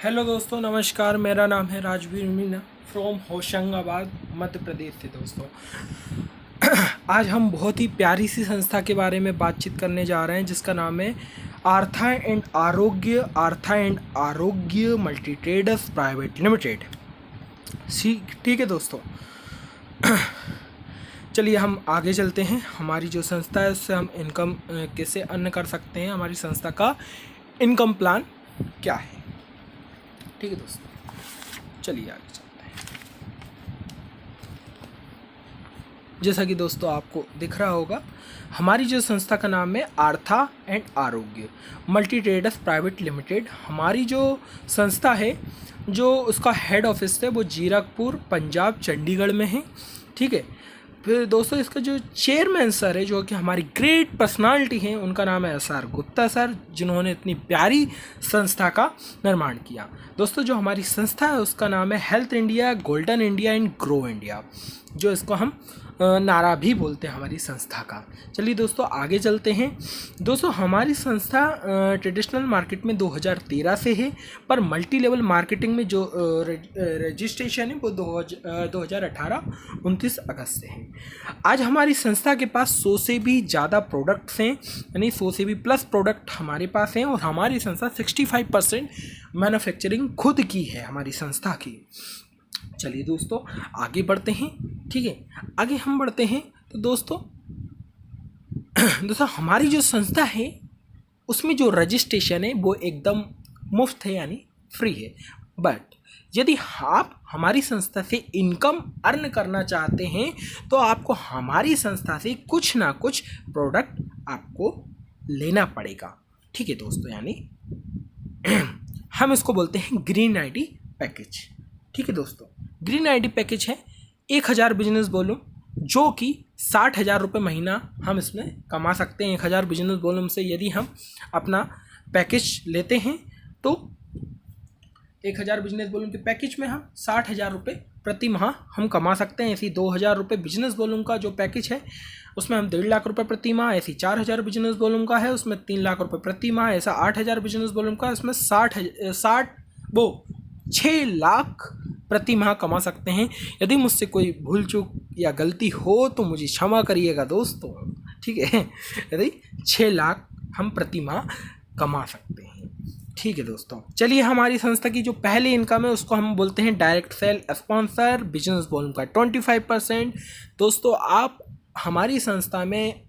Hello दोस्तों, नमस्कार। मेरा नाम है राजवीर मीना फ्रॉम होशंगाबाद, मध्य प्रदेश से। दोस्तों आज हम बहुत ही प्यारी सी संस्था के बारे में बातचीत करने जा रहे हैं जिसका नाम है आर्था एंड आरोग्य मल्टी ट्रेडर्स प्राइवेट लिमिटेड। ठीक है दोस्तों, चलिए हम आगे चलते हैं। हमारी जो संस्था है उससे हम इनकम कैसे अर्न कर सकते हैं, हमारी संस्था का इनकम प्लान क्या है। ठीक है दोस्तों, चलिए आगे चलते हैं। जैसा कि दोस्तों आपको दिख रहा होगा, हमारी जो संस्था का नाम है आर्था एंड आरोग्य मल्टी ट्रेडर्स प्राइवेट लिमिटेड। हमारी जो संस्था है, जो उसका हेड ऑफिस है वो जीरकपुर, पंजाब, चंडीगढ़ में है। ठीक है। फिर दोस्तों इसका जो चेयरमैन सर है, जो कि हमारी ग्रेट पर्सनालिटी हैं, उनका नाम है SR गुप्ता सर, जिन्होंने इतनी प्यारी संस्था का निर्माण किया। दोस्तों जो हमारी संस्था है उसका नाम है health India, golden India and grow India, जो इसको हम नारा भी बोलते हैं हमारी संस्था का। चलिए दोस्तों आगे चलते हैं। दोस्तों हमारी संस्था ट्रेडिशनल मार्केट में 2013 से है, पर मल्टी लेवल मार्केटिंग में जो रजिस्ट्रेशन है वो 2018 29 अगस्त से है। आज हमारी संस्था के पास 100 से भी ज़्यादा प्रोडक्ट्स हैं, यानी 100 से भी प्लस प्रोडक्ट हमारे पास हैं, और हमारी संस्था 65% मैन्युफैक्चरिंग खुद की है हमारी संस्था की। चलिए दोस्तों आगे बढ़ते हैं। ठीक है, आगे हम बढ़ते हैं तो दोस्तों हमारी जो संस्था है उसमें जो रजिस्ट्रेशन है वो एकदम मुफ्त है, यानी फ्री है। बट यदि आप हमारी संस्था से इनकम अर्न करना चाहते हैं तो आपको हमारी संस्था से कुछ ना कुछ प्रोडक्ट आपको लेना पड़ेगा। ठीक है दोस्तों, यानी हम इसको बोलते हैं ग्रीन आईडी पैकेज। ठीक है दोस्तों, ग्रीन आईडी पैकेज है 1000 बिजनेस वॉल्यूम, जो कि 60,000 रुपये महीना हम इसमें कमा सकते हैं। 1000 बिजनेस वॉल्यूम से यदि हम अपना पैकेज लेते हैं तो 1000 बिजनेस वॉल्यूम के पैकेज में हम 60,000 रुपये प्रति माह हम कमा सकते हैं। ऐसी 2000 रुपये बिजनेस वॉल्यूम का जो पैकेज है उसमें हम 1.5 लाख रुपये प्रति माह, ऐसी 4000 बिजनेस वॉल्यूम का है उसमें 3 लाख रुपये प्रति माह, ऐसा 8000 बिजनेस वॉल्यूम का उसमें 6 लाख प्रति माह कमा सकते हैं। यदि मुझसे कोई भूल चूक या गलती हो तो मुझे क्षमा करिएगा दोस्तों। ठीक है, यदि 6 लाख हम प्रति माह कमा सकते हैं। ठीक है दोस्तों, चलिए हमारी संस्था की जो पहली इनकम है उसको हम बोलते हैं direct sale sponsor, business volume का 25%। दोस्तों आप हमारी संस्था में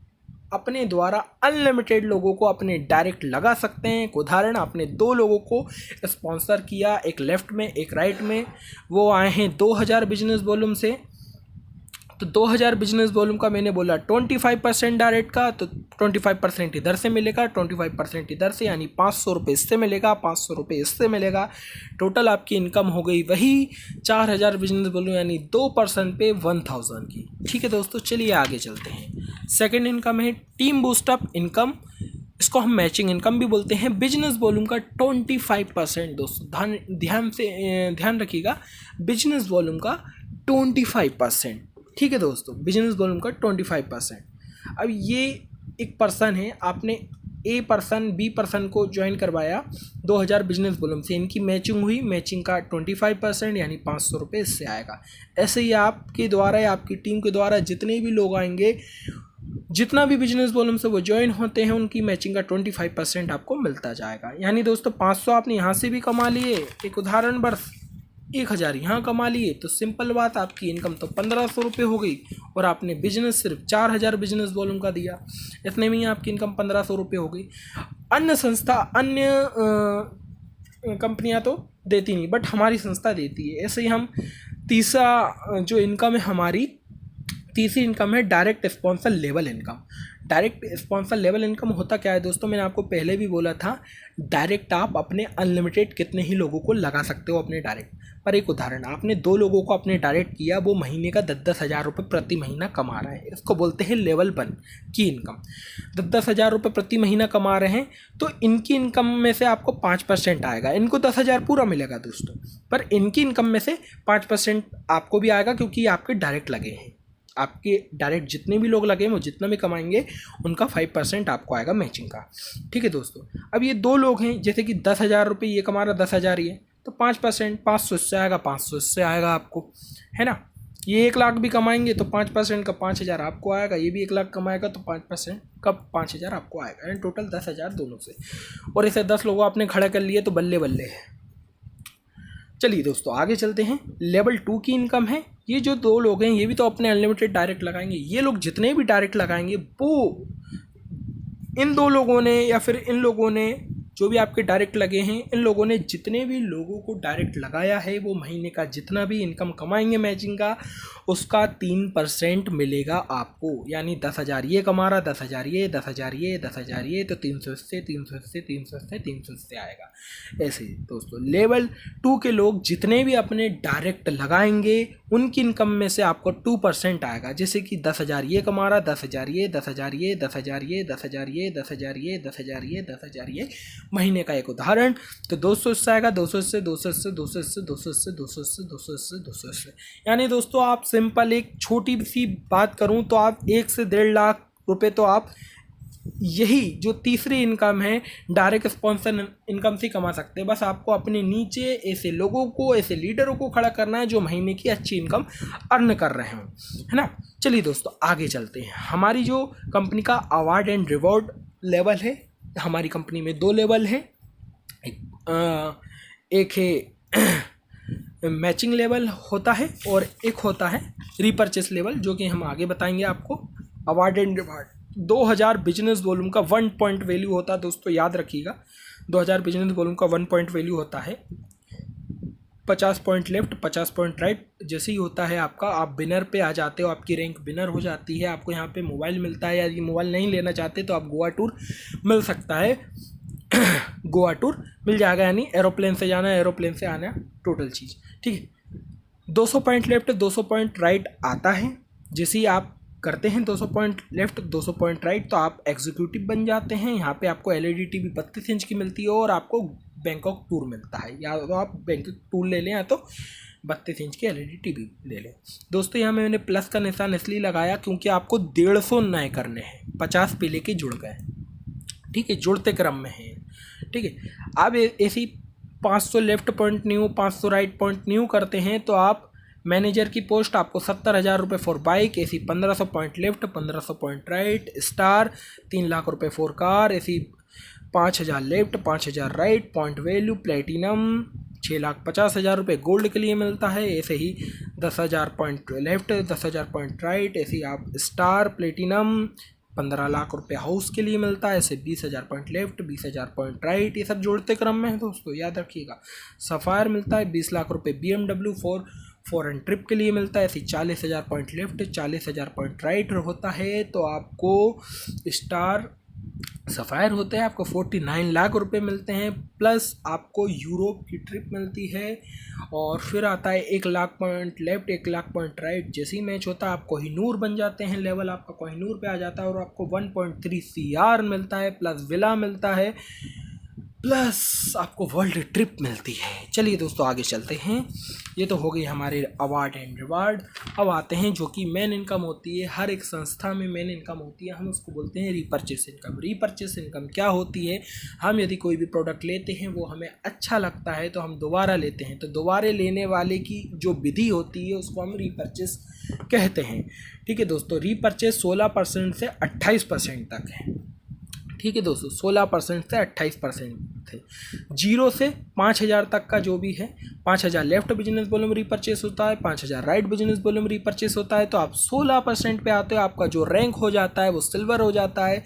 अपने द्वारा अनलिमिटेड लोगों को अपने डायरेक्ट लगा सकते हैं। एक उदाहरण, आपने 2 लोगों को स्पॉन्सर किया, एक लेफ़्ट में एक राइट में, वो आए हैं 2000 बिजनेस वॉल्यूम से। तो 2000 बिजनेस वॉल्यूम का मैंने बोला 25% डायरेक्ट का, तो 25% इधर से मिलेगा, 25% इधर से, यानी 500 रुपये इससे मिलेगा, 500 रुपये इससे मिलेगा। टोटल आपकी इनकम हो गई वही 4000 बिजनेस वॉल्यूम, यानी 2% पे 1000 की। ठीक है दोस्तों, चलिए आगे चलते हैं। सेकेंड इनकम है टीम बूस्टअप इनकम, इसको हम मैचिंग इनकम भी बोलते हैं। बिजनेस वॉल्यूम का 25%। दोस्तों ध्यान रखिएगा, बिजनेस वॉल्यूम का 25%। ठीक है दोस्तों, बिजनेस वॉल्यूम का 25%। अब ये एक पर्सन है, आपने ए पर्सन बी पर्सन को ज्वाइन करवाया 2000 बिजनेस वॉल्यूम से, इनकी मैचिंग हुई, मैचिंग का 25% यानी 500 रुपये इससे आएगा। ऐसे ही आपके द्वारा या आपकी टीम के द्वारा जितने भी लोग आएंगे, जितना भी बिजनेस वॉल्यूम से वो ज्वाइन होते हैं, उनकी मैचिंग का 25% आपको मिलता जाएगा। यानी दोस्तों 500 आपने यहाँ से भी कमा लिए, एक उदाहरण बस 1000 यहाँ कमा लिए, तो सिंपल बात, आपकी इनकम तो 1500 रुपये हो गई, और आपने बिजनेस सिर्फ 4000 बिजनेस वॉल्यूम का दिया, इतने में ही आपकी इनकम 1500 रुपये हो गई। अन्य कंपनियां तो देती नहीं, बट हमारी संस्था देती है। ऐसे ही हम तीसरा जो इनकम है हमारी, तीसरी इनकम है direct sponsor level income. Direct sponsor level income होता क्या है दोस्तों, मैंने आपको पहले भी बोला था, डायरेक्ट आप अपने अनलिमिटेड कितने ही लोगों को लगा सकते हो अपने डायरेक्ट। पर एक उदाहरण, आपने 2 लोगों को अपने डायरेक्ट किया, वो महीने का 10-10 हज़ार रुपये प्रति महीना कमा रहे हैं, इसको बोलते हैं लेवल 1 की इनकम। 10-10 हज़ार रुपये प्रति महीना कमा रहे हैं, तो इनकी इनकम में से आपको 5% आएगा। इनको 10,000 पूरा मिलेगा दोस्तों, पर इनकी इनकम में से 5% आपको भी आएगा, क्योंकि आपके डायरेक्ट लगे हैं। आपके डायरेक्ट जितने भी लोग लगे वो जितना भी कमाएंगे उनका 5% आपको आएगा मैचिंग का। ठीक है दोस्तों, अब ये 2 लोग हैं, जैसे कि 10,000 रुपये ये कमा रहा, 10,000 ये, तो 5%, 500 इससे आएगा, 500 इससे आएगा आपको, है ना। ये 1 लाख भी कमाएंगे तो 5% का 5,000 आपको आएगा, ये भी 1 लाख कमाएगा तो 5% का 5,000 आपको आएगा, यानी टोटल 10,000 दोनों से। और इसे 10 लोगों आपने खड़े कर लिए तो बल्ले बल्ले है। चलिए दोस्तों आगे चलते हैं। लेवल 2 की इनकम है, ये जो 2 लोग हैं ये भी तो अपने अनलिमिटेड डायरेक्ट लगाएंगे। ये लोग जितने भी डायरेक्ट लगाएंगे वो इन 2 लोगों ने या फिर इन लोगों ने जो भी आपके डायरेक्ट लगे हैं, इन लोगों ने जितने भी लोगों को डायरेक्ट लगाया है वो महीने का जितना भी इनकम कमाएंगे मैचिंग का, उसका 3% मिलेगा आपको। यानी 10,000 ये कमा रहा, 10,000 ये, 10,000 ये, 10,000 ये, तो 300 इससे, 300 इससे, 300 इससे, 300 इससे आएगा। ऐसे ही दोस्तों लेवल 2 के लोग जितने भी अपने डायरेक्ट लगाएंगे उनकी इनकम में से आपको 2% आएगा। जैसे कि 10,000 ये कमा रहा, 10,000 ये, 10,000 ये, 10,000 ये, 10,000 ये, 10,000 ये, 10,000 ये, 10,000 ये, महीने का एक उदाहरण। तो 200 इससे आएगा, 200 इससे, 200 इससे, 200 इससे, 200 इससे, 200 इससे, 200 इससे, 200 इससे। यानी दोस्तों आप सिंपल एक छोटी सी बात करूं तो आप 1 से 1.5 लाख रुपए तो आप यही जो तीसरी इनकम है डायरेक्ट स्पॉन्सर इनकम से कमा सकते हैं। बस आपको अपने नीचे ऐसे लोगों को, ऐसे लीडरों को खड़ा करना है जो महीने की अच्छी इनकम अर्न कर रहे हों, है ना। चलिए दोस्तों आगे चलते हैं। हमारी जो कंपनी का अवार्ड एंड रिवॉर्ड लेवल है, हमारी कंपनी में 2 लेवल हैं। एक है मैचिंग लेवल होता है और एक होता है रीपर्चेस लेवल, जो कि हम आगे बताएंगे आपको। Award and reward 2000 business volume का 1 पॉइंट वैल्यू होता है दोस्तों, याद रखिएगा। 2000 बिजनेस वॉल्यूम का 1 पॉइंट वैल्यू होता है। 50 पॉइंट लेफ्ट, 50 पॉइंट राइट जैसे ही होता है आपका, आप विनर पे आ जाते हो, आपकी रैंक विनर हो जाती है। आपको यहाँ पे मोबाइल मिलता है, या ये मोबाइल नहीं लेना चाहते तो आप गोवा टूर मिल सकता है। गोवा टूर मिल जाएगा, यानी एरोप्लेन से जाना, एरोप्लेन से आना, टोटल चीज़, ठीक है। 200 पॉइंट लेफ्ट, 200 पॉइंट राइट आता है। जैसे ही आप करते हैं 200 पॉइंट लेफ्ट, 200 पॉइंट राइट, तो आप एग्जीक्यूटिव बन जाते हैं। यहाँ पे आपको LED TV 32 इंच की मिलती है और आपको बैंकॉक टूर मिलता है। या तो आप बैंकॉक टूर ले लें या तो 32 इंच की LED TV ले लें। दोस्तों यहाँ मैंने प्लस का निशान इसलिए लगाया क्योंकि आपको 150 नए करने हैं, 50 पे लेके जुड़ गए, ठीक है, जुड़ते क्रम में है, ठीक है। अब ऐसी 500 left point new, 500 right point new करते हैं तो आप मैनेजर की पोस्ट आपको 70,000 रुपये फॉर बाइक, ऐसी 1500 point left, 1500 point right, star 3 lakh रुपये फॉर कार, ऐसी 5,000 left, 5,000 right, point value platinum 6,50,000 रुपये गोल्ड के लिए मिलता है। ऐसे ही 10,000 पॉइंट लेफ्ट, 10,000 पॉइंट राइट, ऐसे ही आप स्टार प्लेटिनम 15 लाख रुपये हाउस के लिए मिलता है। ऐसे 20,000 पॉइंट लेफ्ट, 20,000 पॉइंट राइट, ये सब जोड़ते क्रम में है दोस्तों, याद रखिएगा। सफ़ायर मिलता है 20 लाख रुपये BMW फॉरेन ट्रिप के लिए मिलता है। ऐसे 40,000 पॉइंट लेफ्ट, 40,000 पॉइंट राइट होता है। तो आपको स्टार सफ़ायर होते हैं, आपको 49 लाख रुपए मिलते हैं, प्लस आपको यूरोप की ट्रिप मिलती है। और फिर आता है 1 lakh point left, 1 lakh point right. जैसे ही मैच होता है आप कोहिनूर बन जाते हैं, लेवल आपका कोहिनूर पे आ जाता है और आपको 1.3 CR मिलता है, प्लस विला मिलता है, प्लस आपको वर्ल्ड ट्रिप मिलती है। चलिए दोस्तों आगे चलते हैं। ये तो हो गई हमारे अवार्ड एंड रिवार्ड। अब आते हैं जो कि मेन इनकम होती है, हर एक संस्था में मेन इनकम होती है, हम उसको बोलते हैं रीपर्चेस इनकम। रीपर्चेस इनकम क्या होती है? हम यदि कोई भी प्रोडक्ट लेते हैं वो हमें अच्छा लगता है तो हम दोबारा लेते हैं, तो दोबारा लेने वाले की जो विधि होती है उसको हम रीपर्चेस कहते हैं। ठीक है दोस्तों, रीपर्चेस 16% से 28% तक है। ठीक है दोस्तों, 16% से 28% थे। 0 से 5,000 तक का जो भी है, 5,000 लेफ्ट बिजनेस वॉल्यूम रीपर्चेस होता है, 5,000 राइट बिजनेस वॉल्यूम रीपर्चेस होता है, तो आप 16% पे आते हो, आपका जो रैंक हो जाता है वो सिल्वर हो जाता है।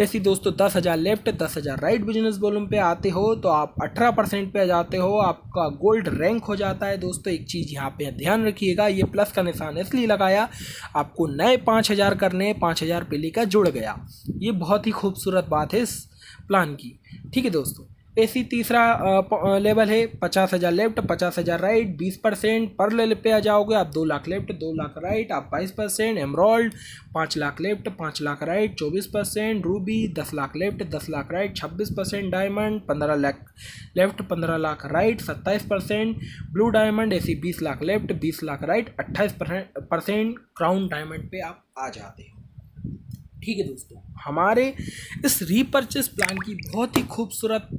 ऐसी दोस्तों 10,000 लेफ्ट, 10,000 राइट बिजनेस वॉल्यूम पे आते हो तो आप 18% पे आ जाते हो, आपका गोल्ड रैंक हो जाता है। दोस्तों एक चीज़ यहाँ पे ध्यान रखिएगा, ये प्लस का निशान इसलिए लगाया, आपको नए 5,000 करने, 5,000 पे लेकर जुड़ गया। ये बहुत ही खूबसूरत बात है इस प्लान की। ठीक है दोस्तों, ऐसी तीसरा लेवल है 50,000 लेफ्ट, 50,000 राइट, 20% पर लेवल पे आ जाओगे आप 2 लाख लेफ्ट, 2 लाख राइट, आप 22%। Emerald 5 lakh left, 5 lakh right, 24%। Ruby 10 lakh left, 10 lakh right, 26%। Diamond 15 lakh left, 15 lakh right, 27%। Blue diamond ऐसी 20 lakh left, 20 lakh right, 28% crown diamond पे आप आ जाते हो। ठीक है दोस्तों, हमारे इस रीपर्चेस प्लान की बहुत ही खूबसूरत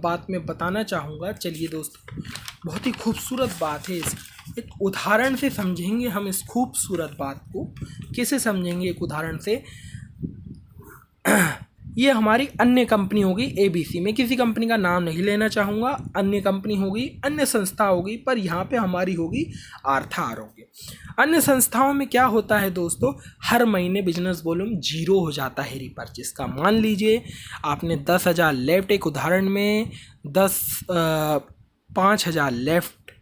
बात मैं बताना चाहूँगा। चलिए दोस्तों, बहुत ही खूबसूरत बात है। इस एक उदाहरण से समझेंगे हम इस खूबसूरत बात को। कैसे समझेंगे? एक उदाहरण से। ये हमारी अन्य कंपनी होगी ABC। मैं किसी कंपनी का नाम नहीं लेना चाहूँगा। अन्य कंपनी होगी, अन्य संस्था होगी, पर यहाँ पे हमारी होगी आर्था आरोग्य। अन्य संस्थाओं में क्या होता है दोस्तों, हर महीने बिजनेस वॉल्यूम 0 हो जाता है रीपर्चेस का। मान लीजिए आपने 10,000 लेफ्ट, एक उदाहरण में 5,000 लेफ्ट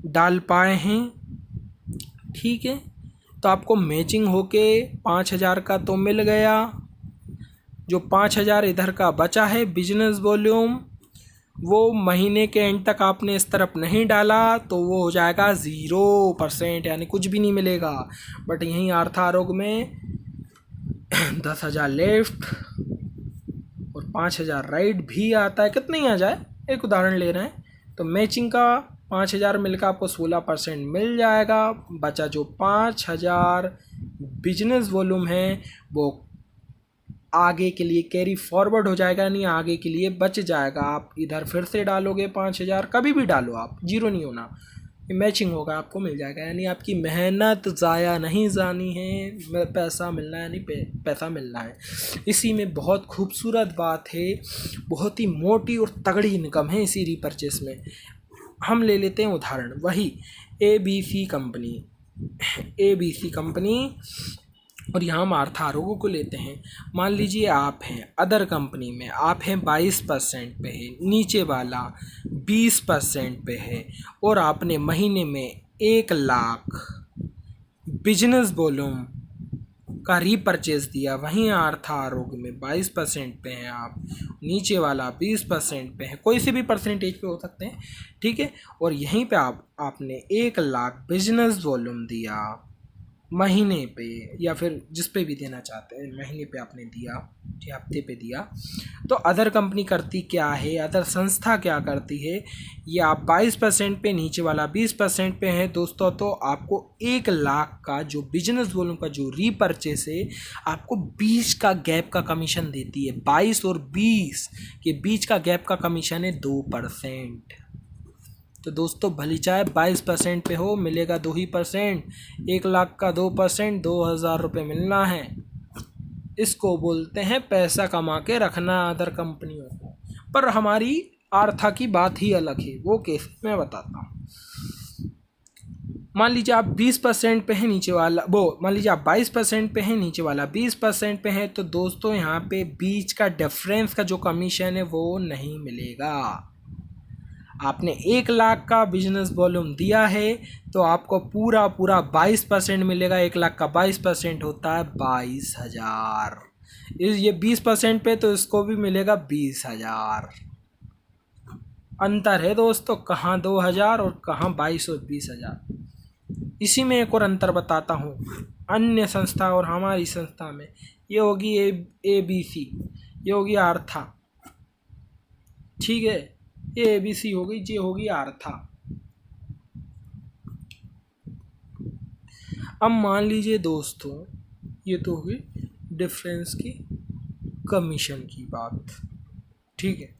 डाल पाए हैं, ठीक है। तो आपको मैचिंग होके 5,000 का तो मिल गया। जो 5,000 इधर का बचा है बिजनेस वॉल्यूम, वो महीने के एंड तक आपने इस तरफ नहीं डाला तो वो हो जाएगा 0%, यानी कुछ भी नहीं मिलेगा। बट यहीं आर्था आरोग्य में 10,000 लेफ्ट और 5,000 राइट भी आता है। कितना ही आ जाए, एक उदाहरण ले रहे हैं, तो मैचिंग का 5,000 मिलकर आपको 16% मिल जाएगा। बचा जो 5,000 बिजनेस वॉल्यूम है वो आगे के लिए कैरी फॉरवर्ड हो जाएगा, यानी आगे के लिए बच जाएगा। आप इधर फिर से डालोगे 5,000, कभी भी डालो आप, 0 नहीं होना, मैचिंग होगा, आपको मिल जाएगा। यानी आपकी मेहनत ज़ाया नहीं जानी है, पैसा मिलना है, यानी पैसा मिलना है। इसी में बहुत खूबसूरत बात है, बहुत ही मोटी और तगड़ी इनकम है इसी रीपर्चेस में। हम ले लेते हैं उदाहरण, वही ABC कंपनी, और यहाँ हम आर्था आरोग्य को लेते हैं। मान लीजिए आप हैं अदर कंपनी में, आप हैं 22% पे है, नीचे वाला 20% पे है, और आपने महीने में 1,00,000 बिजनेस वॉल्यूम का रीपर्चेस दिया। वहीं आर्था आरोग्य में 22% पे हैं आप, नीचे वाला 20% पे है, कोई से भी परसेंटेज पे हो सकते हैं, ठीक है। और यहीं पे आपने 1,00,000 बिजनेस वॉल्यूम दिया महीने पे, या फिर जिस पे भी देना चाहते हैं, महीने पे आपने दिया या हफ्ते पे दिया। तो अदर कंपनी करती क्या है, अदर संस्था क्या करती है, ये आप 22% पे, नीचे वाला 20% पे है दोस्तों, तो आपको 1,00,000 का जो बिजनेस वॉल्यूम का जो रीपर्चेस है, आपको 20 का गैप का कमीशन देती है। 22 और 20 के बीच का गैप का कमीशन है 2%। तो दोस्तों भली चाहे 22% पे हो, मिलेगा 2%। 1,00,000 का 2%, 2,000 रुपये मिलना है। इसको बोलते हैं पैसा कमा के रखना अदर कंपनियों को। पर हमारी आर्था की बात ही अलग है, वो कैसे मैं बताता हूँ। मान लीजिए आप 20% पे है, नीचे वाला मान लीजिए आप 22% पे है, नीचे वाला 20% पे है, तो दोस्तों यहाँ पे बीच का डिफरेंस का जो कमीशन है वो नहीं मिलेगा। आपने 1,00,000 का बिजनेस वॉल्यूम दिया है तो आपको पूरा 22% मिलेगा। 1,00,000 का 22% होता है 22,000। ये 20% पे, तो इसको भी मिलेगा 20,000। अंतर है दोस्तों, कहाँ 2,000 और कहाँ 22 और 20,000। इसी में एक और अंतर बताता हूँ अन्य संस्था और हमारी संस्था में। ये होगी ABC, ये होगी आर्था, ठीक है। ये ABC हो गई, ये होगी आर्था। अब मान लीजिए दोस्तों, ये तो हुई डिफरेंस की कमीशन की बात, ठीक है।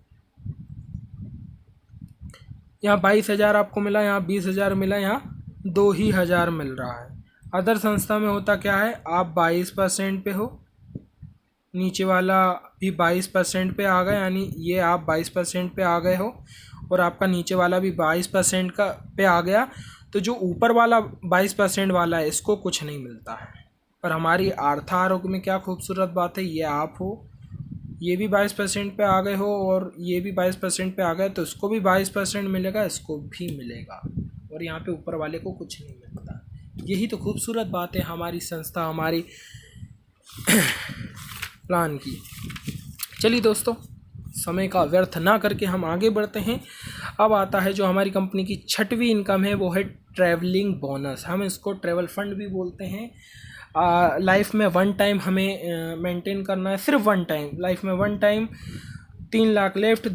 यहाँ 22,000 आपको मिला, यहाँ 20,000 मिला, यहाँ 2,000 मिल रहा है। अदर संस्था में होता क्या है, आप 22% पे हो, नीचे वाला भी 22% पे आ गए, यानी ये आप 22% पे आ गए हो और आपका नीचे वाला भी 22% का पे आ गया, तो जो ऊपर वाला 22% वाला है इसको कुछ नहीं मिलता है। पर हमारी आर्था आरोग्य में क्या खूबसूरत बात है, ये आप हो, ये भी 22% पे आ गए हो और ये भी 22% पे आ गए, तो इसको भी 22% मिलेगा, इसको भी मिलेगा, और यहाँ पे ऊपर वाले को कुछ नहीं मिलता। यही तो खूबसूरत बात है हमारी संस्था, हमारी प्लान की। चलिए दोस्तों, समय का व्यर्थ ना करके हम आगे बढ़ते हैं। अब आता है जो हमारी कंपनी की 6वीं इनकम है, वो है ट्रैवलिंग बोनस। हम इसको ट्रैवल फंड भी बोलते हैं। लाइफ में 1 टाइम हमें मेंटेन करना है, सिर्फ 1 टाइम, लाइफ में 1 टाइम 3,00,000 लेफ्ट,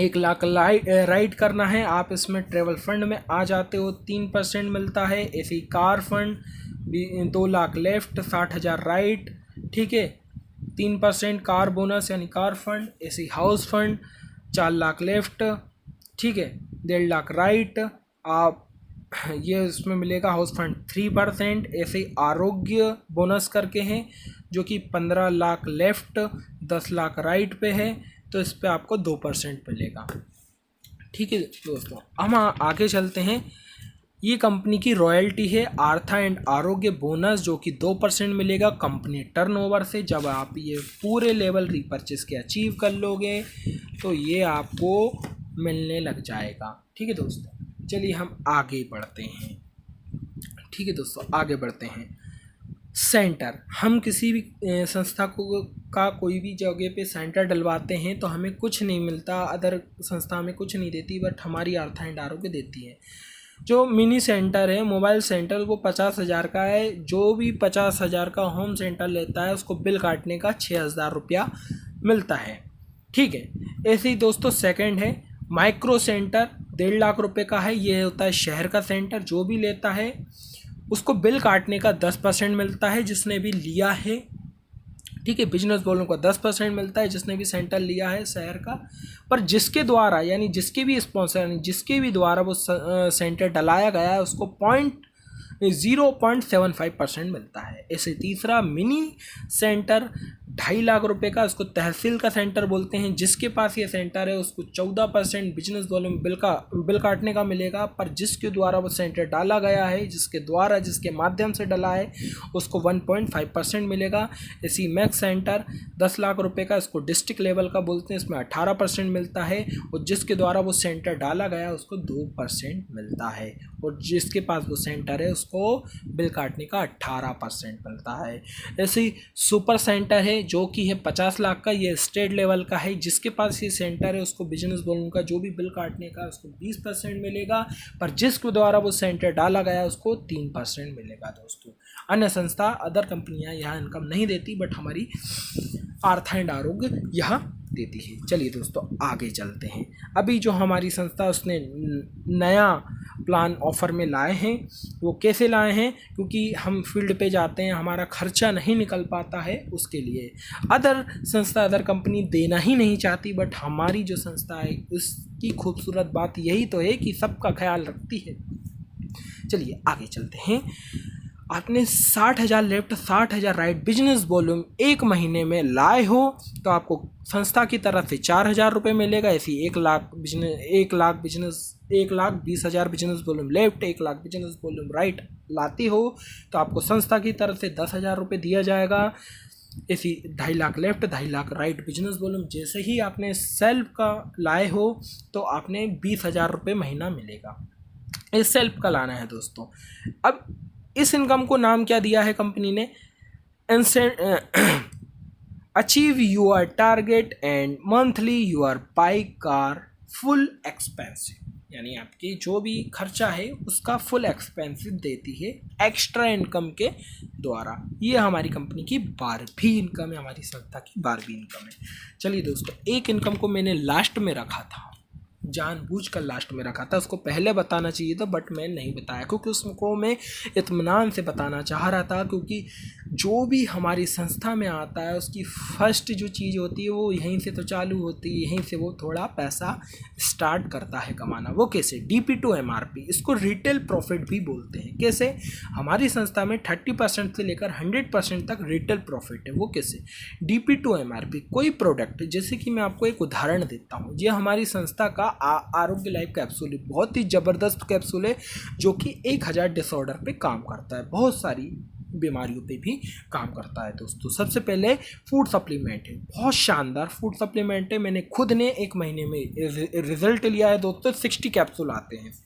1,00,000 राइट करना है। आप इसमें ट्रैवल फंड में आ जाते हो, 3% मिलता है। ऐसे ही car fund 2 lakh left, 60,000 right, ठीक है। 3% कार बोनस यानी कार फंड, ऐसे हाउस फंड 4 लाख लेफ्ट, ठीक है। 1.5 लाख राइट, आप ये इसमें मिलेगा हाउस फंड 3%, ऐसे आरोग्य बोनस करके हैं जो कि 15 लाख लेफ्ट, 10 लाख राइट पे है, तो इस पे आपको 2% मिलेगा, ठीक है दोस्तों। हम आगे चलते हैं। ये कंपनी की रॉयल्टी है आर्था एंड आरोग्य बोनस, जो कि 2% मिलेगा कंपनी टर्नओवर से। जब आप ये पूरे लेवल रीपरचेस के अचीव कर लोगे तो ये आपको मिलने लग जाएगा, ठीक है दोस्तों। चलिए हम आगे बढ़ते हैं, ठीक है दोस्तों, आगे बढ़ते हैं। सेंटर, हम किसी भी संस्था का कोई भी जगह पे सेंटर डलवाते हैं तो हमें कुछ नहीं मिलता, अदर संस्था हमें कुछ नहीं देती, बट हमारी आर्था एंड आरोग्य देती है। जो मिनी सेंटर है, मोबाइल सेंटर, वो 50,000 का है। जो भी 50,000 का होम सेंटर लेता है उसको बिल काटने का 6,000 रुपया मिलता है, ठीक है। ऐसे ही दोस्तों सेकंड है माइक्रो सेंटर, 1.5 लाख रुपए का है। ये होता है शहर का सेंटर। जो भी लेता है उसको बिल काटने का 10% मिलता है जिसने भी लिया है, ठीक है। बिजनेस वॉल्यूम का 10% मिलता है जिसने भी सेंटर लिया है शहर का। पर जिसके द्वारा यानी जिसके भी स्पॉन्सर यानी जिसके भी द्वारा वो सेंटर डलाया गया है उसको 0.75% मिलता है। ऐसे तीसरा मिनी सेंटर, 2.5 लाख रुपए का, उसको तहसील का सेंटर बोलते हैं। जिसके पास ये सेंटर है उसको 14% बिजनेस वॉल्यूम बिल काटने का मिलेगा। पर जिसके द्वारा वो सेंटर डाला गया है, जिसके माध्यम से डला है, उसको 1.5% मिलेगा। इसी मैक्स सेंटर 10 लाख रुपए का, इसको डिस्ट्रिक्ट लेवल का बोलते हैं, इसमें 18% मिलता है। और जिसके द्वारा वो सेंटर डाला गया है उसको 2% मिलता है। और जिसके पास वो सेंटर है उसको बिल काटने का 18% मिलता है। ऐसे ही सुपर सेंटर है जो कि है 50 लाख का, ये स्टेट लेवल का है। जिसके पास ये सेंटर है उसको बिजनेस वॉल्यूम का जो भी बिल काटने का उसको 20% मिलेगा। पर जिसके द्वारा वो सेंटर डाला गया उसको 3% मिलेगा दोस्तों। अन्य संस्था, अदर कंपनियां यहाँ इनकम नहीं देती, बट हमारी आर्था एंड आरोग्य यहाँ देती है। चलिए दोस्तों आगे चलते हैं। अभी जो हमारी संस्था उसने नया प्लान ऑफ़र में लाए हैं, वो कैसे लाए हैं, क्योंकि हम फील्ड पे जाते हैं, हमारा खर्चा नहीं निकल पाता है, उसके लिए अदर संस्था, अदर कंपनी देना ही नहीं चाहती, बट हमारी जो संस्था है उसकी खूबसूरत बात यही तो है कि सबका ख्याल रखती है। चलिए आगे चलते हैं। आपने 60,000 लेफ्ट, 60,000 राइट बिजनेस वॉल्यूम 1 महीने में लाए हो तो आपको संस्था की तरफ से 4,000 रुपये मिलेगा। ऐसी 1 lakh 20,000 business volume left, 1 lakh business volume right लाती हो तो आपको संस्था की तरफ से 10,000 रुपये दिया जाएगा। ऐसी 2.5 lakh left, 2.5 lakh right business volume जैसे ही आपने सेल्फ का लाए हो तो आपने 20,000 रुपये महीना मिलेगा। ये सेल्फ का लाना है दोस्तों। अब इस इनकम को नाम क्या दिया है कंपनी ने, achieve your target and monthly your bike car full expensive, यानी आपकी जो भी खर्चा है उसका फुल एक्सपेंसिव देती है एक्स्ट्रा इनकम के द्वारा। ये हमारी कंपनी की 12वीं इनकम है, हमारी संस्था की 12वीं इनकम है। चलिए दोस्तों, एक इनकम को मैंने लास्ट में रखा था, जानबूझकर लास्ट में रखा था, उसको पहले बताना चाहिए था बट मैं नहीं बताया, क्योंकि उसको मैं इत्मीनान से बताना चाह रहा था। क्योंकि जो भी हमारी संस्था में आता है उसकी फर्स्ट जो चीज़ होती है वो यहीं से तो चालू होती है, यहीं से वो थोड़ा पैसा स्टार्ट करता है कमाना। वो कैसे, DP to MRP, इसको रिटेल प्रॉफिट भी बोलते हैं। कैसे, हमारी संस्था में 30% से लेकर 100% तक रिटेल प्रॉफिट है। वो कैसे, DP to MRP, कोई प्रोडक्ट, जैसे कि मैं आपको एक उदाहरण देता हूँ। ये हमारी संस्था का आरोग्य लाइफ कैप्सूल है, बहुत ही ज़बरदस्त कैप्सूल है जो कि 1000 डिसऑर्डर पे काम करता है, बहुत सारी बीमारियों पे भी काम करता है दोस्तों। सबसे पहले फूड सप्लीमेंट है, बहुत शानदार फूड सप्लीमेंट है। मैंने खुद ने 1 महीने में रिजल्ट लिया है दोस्तों। 60 कैप्सूल आते हैं।